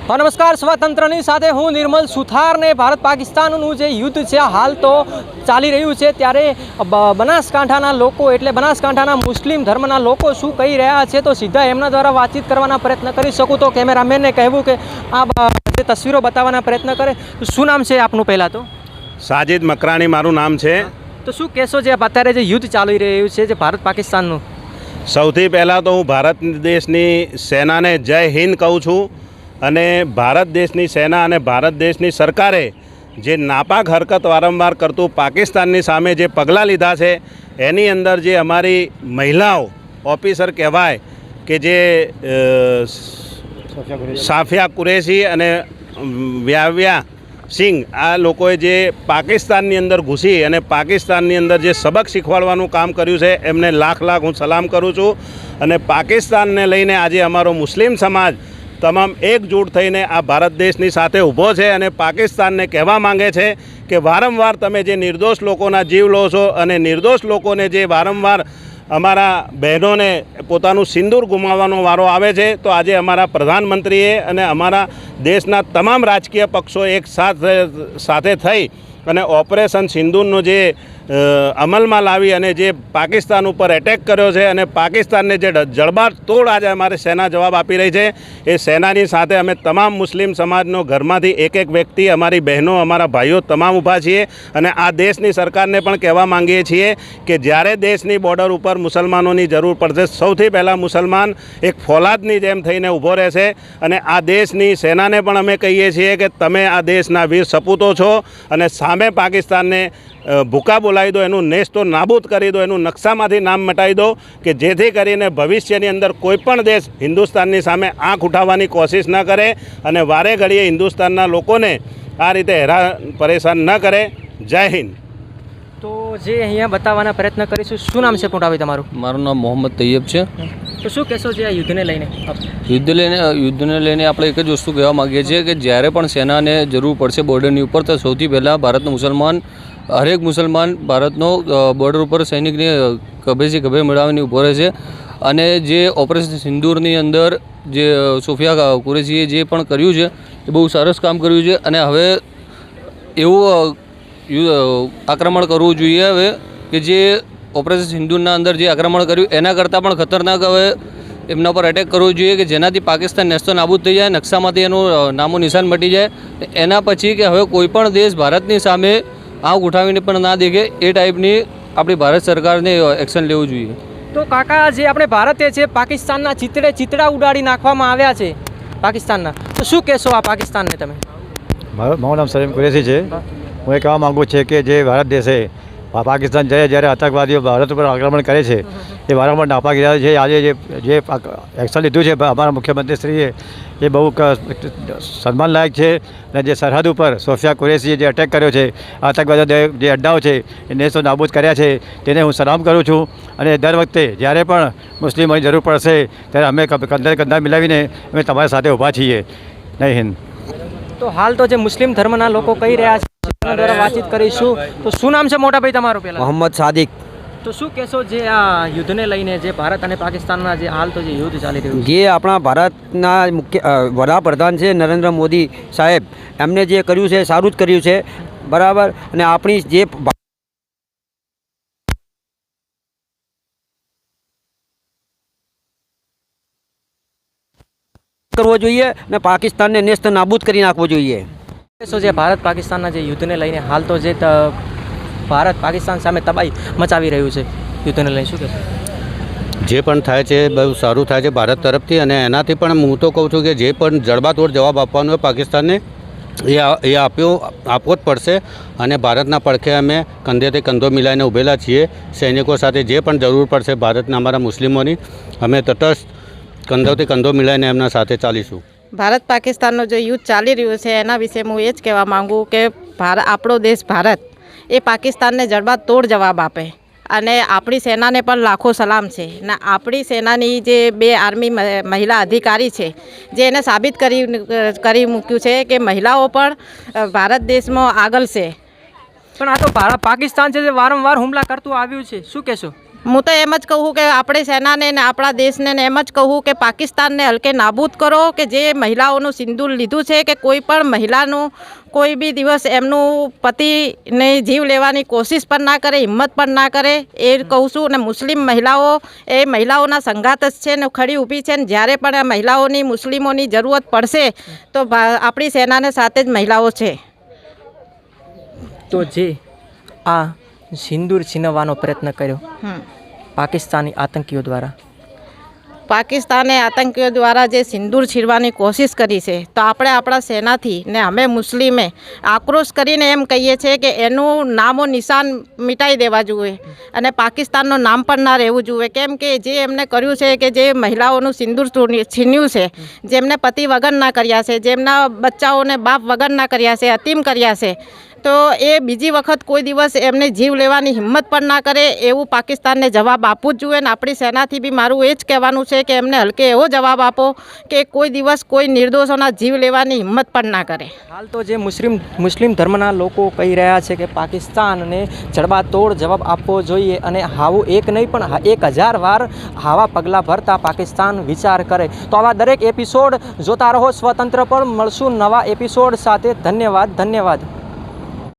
નમસ્કાર, સ્વતંત્રની સાથે હું નિર્મલ સુથારને ભારત પાકિસ્તાનનું જે યુદ્ધ છે હાલ તો ચાલી રહ્યું છે, ત્યારે બનાસકાંઠાના લોકો એટલે બનાસકાંઠાના મુસ્લિમ ધર્મના લોકો શું કહી રહ્યા છે તો સીધા એમના દ્વારા વાતચીત કરવાના પ્રયત્ન કરી શકું તો કેમેરામેનને કહેવું કે આ જે તસવીરો બતાવવાના પ્રયત્ન કરે. શું નામ છે આપનું? પહેલાં તો સાજિદ મકરાણી મારું નામ છે. તો શું કહેશો જે અત્યારે જે યુદ્ધ ચાલી રહ્યું છે જે ભારત પાકિસ્તાનનું? સૌથી પહેલાં તો હું ભારત દેશની સેનાને જય હિન્દ કહું છું. અને ભારત દેશની સેના અને ભારત દેશની સરકારે જે નાપાક હરકત વારંવાર કરતું પાકિસ્તાનની સામે જે પગલાં લીધા છે એની અંદર જે અમારી મહિલાઓ ઓફિસર કહેવાય કે જે સાફિયા કુરેશી અને વ્યાવ્યા સિંહ, આ લોકોએ જે પાકિસ્તાનની અંદર ઘૂસી અને પાકિસ્તાનની અંદર જે સબક શીખવાડવાનું કામ કર્યું છે એમને લાખ લાખ હું સલામ કરું છું. અને પાકિસ્તાનને લઈને આજે અમારો મુસ્લિમ સમાજ તમામ એકજૂટ થઈને આ ભારત દેશની સાથે ઊભો છે અને પાકિસ્તાનને કહેવા માંગે છે કે વારંવાર તમે જે નિર્દોષ લોકોના જીવ લો છો અને નિર્દોષ લોકોને જે વારંવાર અમારા બહેનોને પોતાનું સિંદૂર ગુમાવવાનો વારો આવે છે, તો આજે અમારા પ્રધાનમંત્રીએ અને અમારા દેશના તમામ રાજકીય પક્ષો એક સાથે થઈ અને ઓપરેશન સિંદૂરનો જે અમલમાં લાવી અને જે પાકિસ્તાન ઉપર એટેક કર્યો છે અને પાકિસ્તાનને જે જડબાતોડ આજે અમારી સેના જવાબ આપી રહી છે, એ સેનાની સાથે અમે તમામ મુસ્લિમ સમાજનો ઘરમાંથી એક એક વ્યક્તિ, અમારી બહેનો, અમારા ભાઈઓ તમામ ઊભા છીએ. અને આ દેશની સરકારને પણ કહેવા માંગીએ છીએ કે જ્યારે દેશની બોર્ડર ઉપર મુસલમાનોની જરૂર પડશે, સૌથી પહેલાં મુસલમાન એક ફોલાદની જેમ થઈને ઊભો રહેશે. અને આ દેશની સેનાને પણ અમે કહીએ છીએ કે તમે આ દેશના વીર સપૂતો છો અને સામે પાકિસ્તાનને ભૂકા બોલાવી દો, એનું નેસ્તો નાબૂદ કરી દો, એનું નકશામાંથી નામ મટાવી દો કે જેથી કરીને ભવિષ્યની અંદર કોઈપણ દેશ હિન્દુસ્તાનની સામે આંખ ઉઠાવવાની કોશિશ ન કરે અને વારે ઘડીએ હિન્દુસ્તાનના લોકોને આ રીતે હેરાન પરેશાન ન કરે. જય હિન્દ. તો જે અહીંયા બતાવવાના પ્રયત્ન કરીશું. શું નામ છે મોટાભાઈ તમારું? મારું નામ મોહમ્મદ તૈયબ છે. તો શું કહેશો જે આ યુદ્ધને લઈને? યુદ્ધને લઈને આપણે એક જ વસ્તુ કહેવા માગીએ છીએ કે જ્યારે પણ સેનાને જરૂર પડશે બોર્ડરની ઉપર, તો સૌથી પહેલાં ભારતનો મુસલમાન, હરેક મુસલમાન ભારતનો બોર્ડર ઉપર સૈનિકને ખભેથી ખભે મેળવીને ઊભો રહે છે. અને જે ઓપરેશન સિંદૂરની અંદર જે સોફિયા કુરેશીએ જે પણ કર્યું છે એ બહુ સરસ કામ કર્યું છે. અને હવે એવું આક્રમણ કરવું જોઈએ હવે કે જે ઓપરેશન સિંદૂરના અંદર જે આક્રમણ કર્યું એના કરતાં પણ ખતરનાક હવે એમના પર એટેક કરવો જોઈએ કે જેનાથી પાકિસ્તાન નેસ્તો નાબૂદ થઈ જાય, નકશામાંથી એનું નામો નિશાન મટી જાય. એના પછી કે હવે કોઈપણ દેશ ભારતની સામે આંખ ઉઠાવીને પણ ના દેખે, એ ટાઈપની આપણી ભારત સરકારને એક્શન લેવું જોઈએ. તો કાકા, જે આપણે ભારતે છે પાકિસ્તાનના ચિતડા ઉડાડી નાખવામાં આવ્યા છે પાકિસ્તાનના, તો શું કહેશો આ પાકિસ્તાનને તમે? મારું નામ સલીમ કુરેશી છે. હું એ કહેવા માગું છું કે જે ભારત દેશે પાકિસ્તાન જ્યારે આતંકવાદીઓ ભારત ઉપર આક્રમણ કરે છે એ વારંવાર નાપાક છે. આજે જે એક્શન લીધું છે અમારા મુખ્યમંત્રીશ્રીએ એ બહુ સન્માનલાયક છે. અને જે સરહદ ઉપર સોફિયા કુરેશીએ જે અટેક કર્યો છે, આતંકવાદીઓ જે અડ્ડાઓ છે એને તો નાબૂદ કર્યા છે, તેને હું સલામ કરું છું. અને દર વખતે જ્યારે પણ મુસ્લિમોની જરૂર પડશે ત્યારે અમે કંધા મિલાવીને અમે તમારી સાથે ઊભા છીએ. જય હિન્દ. તો હાલ તો જે મુસ્લિમ ધર્મના લોકો કહી રહ્યા છે દ્વારા વાતચીત કરીશું. તો શું નામ છે મોટાભાઈ તમારું? પહેલાં મોહમ્મદ સાદિક. તો શું કહેશો જે આ યુદ્ધને લઈને, જે ભારત અને પાકિસ્તાનના જે હાલ તો જે યુદ્ધ ચાલી રહ્યું છે? જે આપણા ભારતના મુખ્ય વડાપ્રધાન છે નરેન્દ્ર મોદી સાહેબ, એમને જે કર્યું છે સારું જ કર્યું છે, બરાબર. અને આપણી જે કરવો જોઈએ અને પાકિસ્તાનને નેસ્ત નાબૂદ કરી નાખવો જોઈએ. શું જે ભારત પાકિસ્તાનના જે યુદ્ધને લઈને હાલ તો જે ભારત પાકિસ્તાન સામે તબાહી મચાવી રહ્યું છે, યુદ્ધને લઈને શું કહેશો? જે પણ થાય છે બહુ સારું થાય છે ભારત તરફથી. અને એનાથી પણ હું તો કહું છું કે જે પણ જડબાતોડ જવાબ આપવાનો હોય પાકિસ્તાનને એ આપવો જ પડશે. અને ભારતના પડખે અમે કંધેથી કંધો મિલાઈને ઊભેલા છીએ. સૈનિકો સાથે જે પણ જરૂર પડશે ભારતના અમારા મુસ્લિમોની, અમે તટસ્થ કંધોથી કંધો મિલાઈને એમના સાથે ચાલીશું. ભારત પાકિસ્તાનનો જે યુદ્ધ ચાલી રહ્યું છે એના વિશે હું એ જ કહેવા માગું કે આપણો દેશ ભારત એ પાકિસ્તાનને જડબાતોડ જવાબ આપે. અને આપણી સેનાને પણ લાખો સલામ છે. ને આપણી સેનાની જે 2 આર્મી મહિલા અધિકારી છે જે એને સાબિત કરી મૂક્યું છે કે મહિલાઓ પણ ભારત દેશમાં આગળ છે. પણ આ તો પાકિસ્તાન છે જે વારંવાર હુમલા કરતું આવ્યું છે, શું કહેશો? હું તો એમ જ કહું કે આપણી સેનાને ને આપણા દેશને ને એમ જ કહું કે પાકિસ્તાનને હલકે નાબૂદ કરો, કે જે મહિલાઓનું સિંદૂર લીધું છે કે કોઈ પણ મહિલાનું કોઈ બી દિવસ એમનું પતિને જીવ લેવાની કોશિશ પણ ના કરે, હિંમત પણ ના કરે એ કહું છું. અને મુસ્લિમ મહિલાઓ એ મહિલાઓના સંગાત જ છે ને ખડી ઊભી છે ને જ્યારે પણ આ મહિલાઓની મુસ્લિમોની જરૂરત પડશે તો આપણી સેનાને સાથે જ મહિલાઓ છે. તો જે આ સિંદૂર છીનવવાનો પ્રયત્ન કર્યો પાકિસ્તાની આતંકીઓ દ્વારા, પાકિસ્તાને આતંકીઓ દ્વારા જે સિંદૂર છીનવાની કોશિશ કરી છે તો આપણે આપણા સેનાથી ને અમે મુસ્લિમે આક્રોશ કરીને એમ કહીએ છીએ કે એનું નામો નિશાન મિટાઈ દેવા જોઈએ અને પાકિસ્તાનનું નામ પણ ના રહેવું જોઈએ. કેમ કે જે એમને કર્યું છે કે જે મહિલાઓનું સિંદૂર છીન્યું છે, જેમને પતિ વગરના કર્યા છે, જેમના બચ્ચાઓને બાપ વગરના કર્યા છે, અતીમ કર્યા છે, તો એ બીજી વખત કોઈ દિવસ એમને જીવ લેવાની હિંમત પણ ના કરે એવું પાકિસ્તાનને જવાબ આપવું જ જોઈએ. ને આપણી સેનાથી બી મારું એ જ કહેવાનું છે કે એમને હલકે એવો જવાબ આપો કે કોઈ દિવસ કોઈ નિર્દોષોના જીવ લેવાની હિંમત પણ ના કરે. હાલ તો જે મુસ્લિમ ધર્મના લોકો કહી રહ્યા છે કે પાકિસ્તાનને જડબાતોડ જવાબ આપવો જોઈએ અને આવું એક નહીં પણ 1000 વાર આવા પગલાં ભરતા પાકિસ્તાન વિચાર કરે. તો આવા દરેક એપિસોડ જોતા રહો સ્વતંત્ર પર. મળશું નવા એપિસોડ સાથે. ધન્યવાદ.